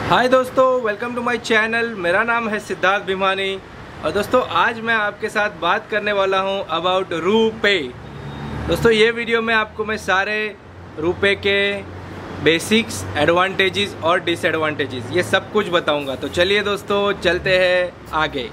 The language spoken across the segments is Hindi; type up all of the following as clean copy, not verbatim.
हाय दोस्तों, वेलकम टू माय चैनल। मेरा नाम है सिद्धार्थ भिमानी और दोस्तों आज मैं आपके साथ बात करने वाला हूं अबाउट रूपे। दोस्तों ये वीडियो में आपको मैं सारे रूपे के बेसिक्स, एडवांटेजेस और डिसएडवांटेजेस ये सब कुछ बताऊंगा। तो चलिए दोस्तों चलते हैं आगे।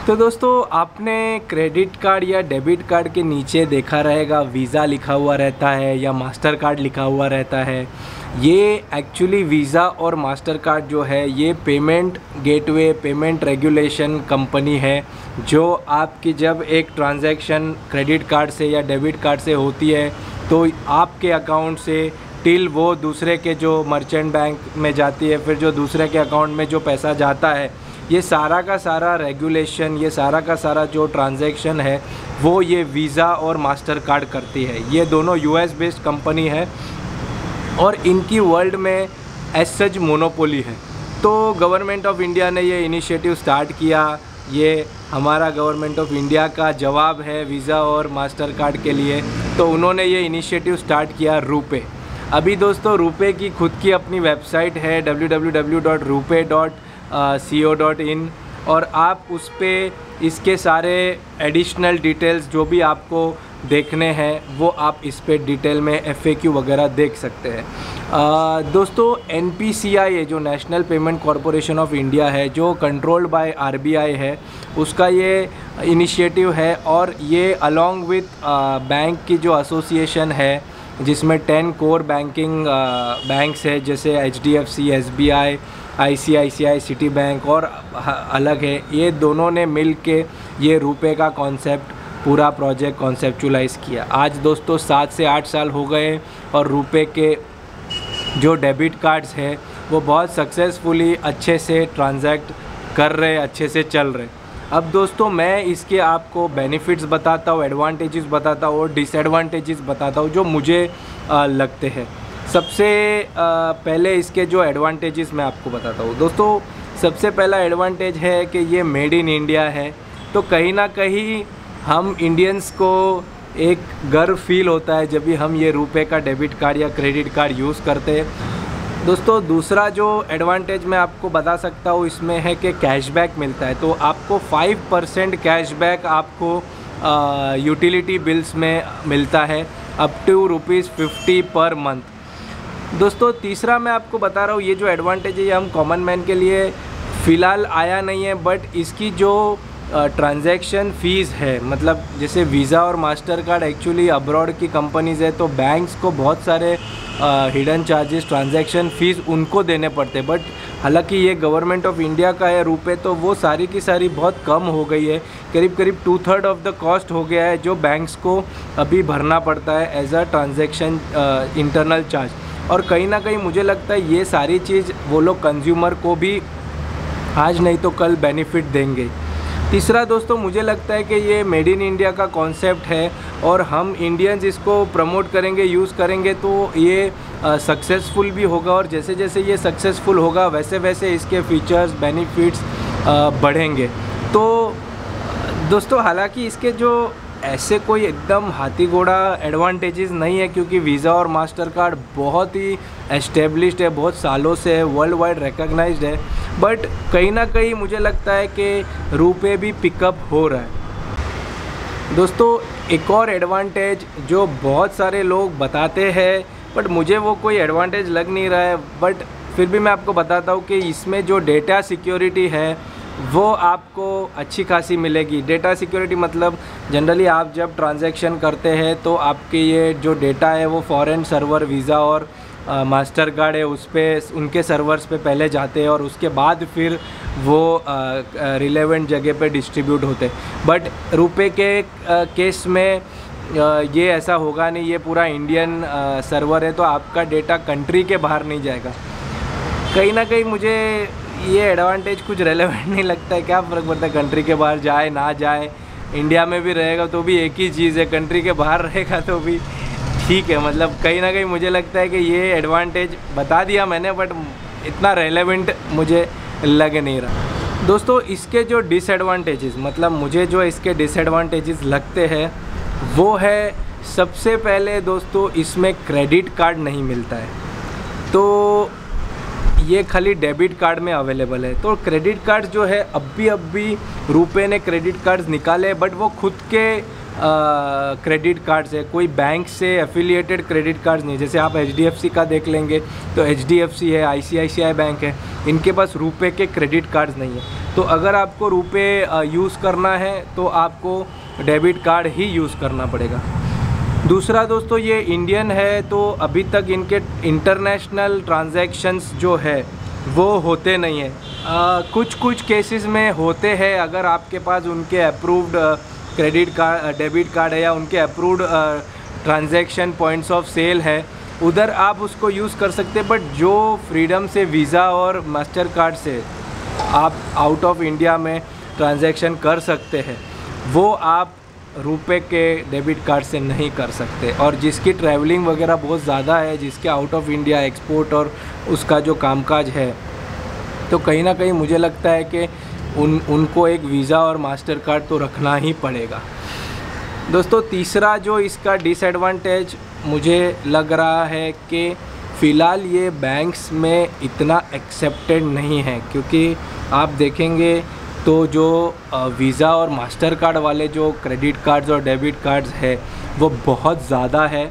तो दोस्तों आपने क्रेडिट कार्ड या डेबिट कार्ड के नीचे देखा रहेगा वीज़ा लिखा हुआ रहता है या मास्टर कार्ड लिखा हुआ रहता है। ये एक्चुअली वीज़ा और मास्टर कार्ड जो है ये payment gateway, payment regulation company है जो आपकी जब एक ट्रांजैक्शन क्रेडिट कार्ड से या डेबिट कार्ड से होती है तो आपके अकाउंट से टिल वो दूसरे के जो मर्चेंट बैंक में जाती है, फिर जो दूसरे के अकाउंट में जो पैसा जाता है, ये सारा का सारा रेगुलेशन, ये सारा का सारा जो ट्रांजैक्शन है वो ये वीज़ा और मास्टर कार्ड करती है। ये दोनों यूएस बेस्ड कंपनी है और इनकी वर्ल्ड में एज सच मोनोपोली है। तो गवर्नमेंट ऑफ इंडिया ने ये इनिशिएटिव स्टार्ट किया। ये हमारा गवर्नमेंट ऑफ इंडिया का जवाब है वीज़ा और मास्टर कार्ड के लिए। तो उन्होंने ये इनिशिएटिव स्टार्ट किया रूपे। अभी दोस्तों रूपे की खुद की अपनी वेबसाइट है www.rupee.co.in और आप उस पर इसके सारे एडिशनल डिटेल्स जो भी आपको देखने हैं वो आप इस पे डिटेल में FAQ वगैरह देख सकते हैं। दोस्तों NPCI जो national payment corporation of India है, जो कंट्रोल्ड बाय RBI है, उसका ये इनिशिएटिव है और ये अलॉन्ग विथ बैंक की जो एसोसिएशन है जिसमें 10 कोर बैंक्स है जैसे HDFC, SBI, ICICI, city bank और अलग है। ये दोनों ने मिल के ये रूपे का कॉन्सेप्ट, पूरा प्रोजेक्ट कॉन्सेप्चुलाइज़ किया। आज दोस्तों 7 से 8 साल हो गए और रूपे के जो डेबिट कार्ड्स है वो बहुत सक्सेसफुली अच्छे से ट्रांजैक्ट कर रहे, अच्छे से चल रहे। अब दोस्तों मैं इसके आपको बेनिफिट्स बताता हूँ, एडवांटेजेस बताता हूँ और डिसएडवांटेजेस बताता हूँ जो मुझे लगते हैं। सबसे पहले इसके जो एडवांटेजेस मैं आपको बताता हूँ। दोस्तों सबसे पहला एडवांटेज है कि ये मेड इन इंडिया है, तो कहीं ना कहीं हम इंडियंस को एक गर्व फील होता है जब भी हम ये रुपए का डेबिट कार्ड या क्रेडिट कार्ड यूज़ करते हैं। दोस्तों दूसरा जो एडवांटेज मैं आपको बता सकता हूँ इसमें है कि कैशबैक मिलता है। तो आपको 5% कैशबैक आपको यूटिलिटी बिल्स में मिलता है अप टू ₹50 पर मंथ। दोस्तों तीसरा मैं आपको बता रहा हूँ, ये जो एडवांटेज है ये हम कॉमन मैन के लिए फ़िलहाल आया नहीं है, बट इसकी जो ट्रांजैक्शन फ़ीस है, मतलब जैसे वीज़ा और मास्टर कार्ड एक्चुअली अब्रॉड की कंपनीज़ है तो बैंक्स को बहुत सारे हिडन चार्जेस, ट्रांजैक्शन फ़ीस उनको देने पड़ते, बट हालांकि ये गवर्नमेंट ऑफ इंडिया का है रूपे तो वो सारी की सारी बहुत कम हो गई है। करीब 2/3 ऑफ द कॉस्ट हो गया है जो बैंक्स को अभी भरना पड़ता है as a transaction internal charge. और कहीं ना कहीं मुझे लगता है ये सारी चीज़ वो लोग कंज्यूमर को भी आज नहीं तो कल बेनिफिट देंगे। तीसरा दोस्तों मुझे लगता है कि ये मेड इन इंडिया का कॉन्सेप्ट है और हम इंडियंस इसको प्रमोट करेंगे, यूज़ करेंगे तो ये सक्सेसफुल भी होगा और जैसे जैसे ये सक्सेसफुल होगा वैसे वैसे इसके फीचर्स, बेनिफिट्स बढ़ेंगे। तो दोस्तों हालांकि इसके जो ऐसे कोई एकदम हाथी घोड़ा एडवांटेजेस नहीं है क्योंकि वीज़ा और मास्टर कार्ड बहुत ही एस्टेब्लिश्ड है, बहुत सालों से है, वर्ल्ड वाइड रिकॉग्नाइज्ड है, बट कहीं ना कहीं मुझे लगता है कि रूपे भी पिकअप हो रहा है। दोस्तों एक और एडवांटेज जो बहुत सारे लोग बताते हैं बट मुझे वो कोई एडवांटेज लग नहीं रहा है, बट फिर भी मैं आपको बताता हूँ कि इसमें जो डेटा सिक्योरिटी है वो आपको अच्छी खासी मिलेगी। डेटा सिक्योरिटी मतलब जनरली आप जब ट्रांजैक्शन करते हैं तो आपके ये जो डेटा है वो फॉरेन सर्वर, वीज़ा और मास्टर कार्ड है उस पर, उनके सर्वर्स पे पहले जाते हैं और उसके बाद फिर वो रिलेवेंट जगह पे डिस्ट्रीब्यूट होते। बट रुपए के केस में ये ऐसा होगा नहीं, ये पूरा इंडियन सर्वर है तो आपका डेटा कंट्री के बाहर नहीं जाएगा। कहीं ना कहीं मुझे ये एडवांटेज कुछ रेलेवेंट नहीं लगता है। क्या फ़र्क पड़ता है कंट्री के बाहर जाए ना जाए, इंडिया में भी रहेगा तो भी एक ही चीज़ है, कंट्री के बाहर रहेगा तो भी ठीक है। मतलब कहीं ना कहीं मुझे लगता है कि ये एडवांटेज बता दिया मैंने बट इतना रेलेवेंट मुझे लग नहीं रहा। दोस्तों इसके जो डिसएडवांटेजेस, मतलब मुझे जो इसके डिसएडवांटेजेस लगते हैं वो है, सबसे पहले दोस्तों इसमें क्रेडिट कार्ड नहीं मिलता है। तो ये खाली डेबिट कार्ड में अवेलेबल है। तो क्रेडिट कार्ड जो है अभी रुपए ने क्रेडिट कार्ड्स निकाले, बट वो खुद के क्रेडिट कार्ड्स है, कोई बैंक से एफिलिएटेड क्रेडिट कार्ड्स नहीं। जैसे आप HDFC का देख लेंगे तो HDFC है, ICICI बैंक है, इनके पास रुपए के क्रेडिट कार्ड्स नहीं है। तो अगर आपको रुपए यूज़ करना है तो आपको डेबिट कार्ड ही यूज़ करना पड़ेगा। दूसरा दोस्तों ये इंडियन है, तो अभी तक इनके इंटरनेशनल ट्रांजैक्शंस जो है वो होते नहीं है। कुछ केसेस में होते हैं, अगर आपके पास उनके approved credit card, debit card है या उनके approved transaction points of sale है, उधर आप उसको यूज़ कर सकते हैं। बट जो फ्रीडम से वीज़ा और मास्टर कार्ड से आप आउट ऑफ इंडिया में ट्रांजैक्शन कर सकते हैं, वो आप रुपए के डेबिट कार्ड से नहीं कर सकते। और जिसकी ट्रैवलिंग वगैरह बहुत ज़्यादा है, जिसके आउट ऑफ इंडिया एक्सपोर्ट और उसका जो कामकाज है, तो कहीं ना कहीं मुझे लगता है कि उनको एक वीज़ा और मास्टर कार्ड तो रखना ही पड़ेगा। दोस्तों तीसरा जो इसका डिसएडवांटेज मुझे लग रहा है कि फ़िलहाल ये बैंक्स में इतना एक्सेप्टेड नहीं है, क्योंकि आप देखेंगे तो जो वीज़ा और मास्टर कार्ड वाले जो क्रेडिट कार्ड्स और डेबिट कार्ड्स है वो बहुत ज़्यादा है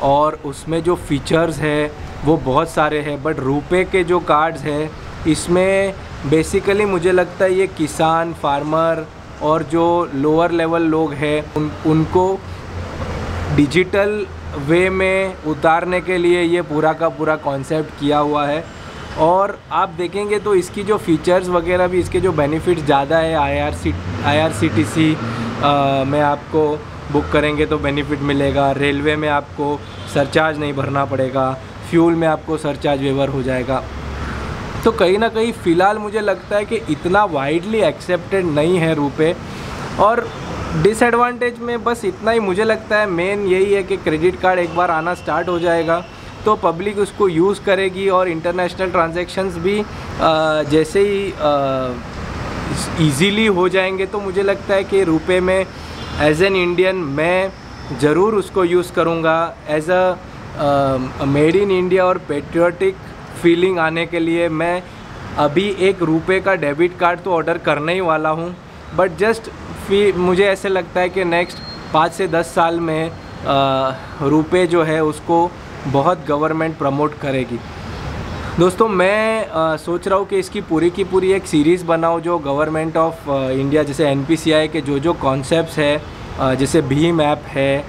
और उसमें जो फ़ीचर्स है वो बहुत सारे हैं। बट रुपए के जो कार्ड्स है इसमें बेसिकली मुझे लगता है ये किसान, फार्मर और जो लोअर लेवल लोग हैं उनको डिजिटल वे में उतारने के लिए ये पूरा का पूरा कॉन्सेप्ट किया हुआ है। और आप देखेंगे तो इसकी जो फ़ीचर्स वगैरह भी, इसके जो बेनिफिट्स ज़्यादा है। IRCTC में आपको बुक करेंगे तो बेनिफिट मिलेगा, रेलवे में आपको सरचार्ज नहीं भरना पड़ेगा, फ्यूल में आपको सरचार्ज वेवर हो जाएगा। तो कहीं ना कहीं फ़िलहाल मुझे लगता है कि इतना वाइडली एक्सेप्टेड नहीं है रुपए। और डिसएडवांटेज में बस इतना ही मुझे लगता है, मेन यही है कि क्रेडिट कार्ड एक बार आना स्टार्ट हो जाएगा तो पब्लिक उसको यूज़ करेगी और इंटरनेशनल ट्रांजैक्शंस भी जैसे ही ईज़िली हो जाएंगे। तो मुझे लगता है कि रुपए में एज एन इंडियन मैं ज़रूर उसको यूज़ करूँगा। As a made in India और पेट्रियोटिक फीलिंग आने के लिए मैं अभी एक रुपए का डेबिट कार्ड तो ऑर्डर करने ही वाला हूँ। बट जस्ट मुझे ऐसे लगता है कि नेक्स्ट 5 से 10 साल में रुपए जो है उसको बहुत गवर्नमेंट प्रमोट करेगी। दोस्तों मैं सोच रहा हूँ कि इसकी पूरी की पूरी एक सीरीज़ बनाऊँ जो गवर्नमेंट ऑफ इंडिया, जैसे NPCI के जो कॉन्सेप्ट्स है, जैसे भीम ऐप है,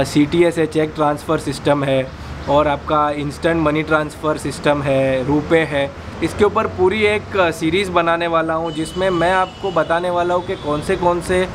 CTS है, चेक ट्रांसफ़र सिस्टम है, और आपका इंस्टेंट मनी ट्रांसफ़र सिस्टम है, रुपए है, इसके ऊपर पूरी एक सीरीज़ बनाने वाला हूँ जिसमें मैं आपको बताने वाला हूँ कि कौन से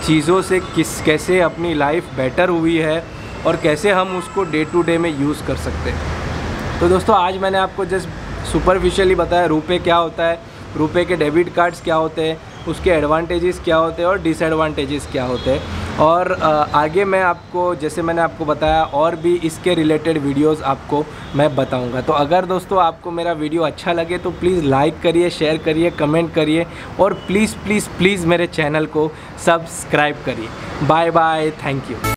चीज़ों से कैसे अपनी लाइफ बेटर हुई है और कैसे हम उसको डे टू डे में यूज़ कर सकते हैं। तो दोस्तों आज मैंने आपको जस्ट सुपरफिशियली बताया रुपए क्या होता है, रुपए के डेबिट कार्ड्स क्या होते हैं, उसके एडवांटेजेस क्या होते हैं और डिसएडवांटेजेस क्या होते हैं। और आगे मैं आपको, जैसे मैंने आपको बताया, और भी इसके रिलेटेड वीडियोस आपको मैं बताऊंगा। तो अगर दोस्तों आपको मेरा वीडियो अच्छा लगे तो प्लीज़ लाइक करिए, शेयर करिए, कमेंट करिए और प्लीज़ प्लीज़ प्लीज़ मेरे चैनल को सब्सक्राइब करिए। Bye bye, thank you.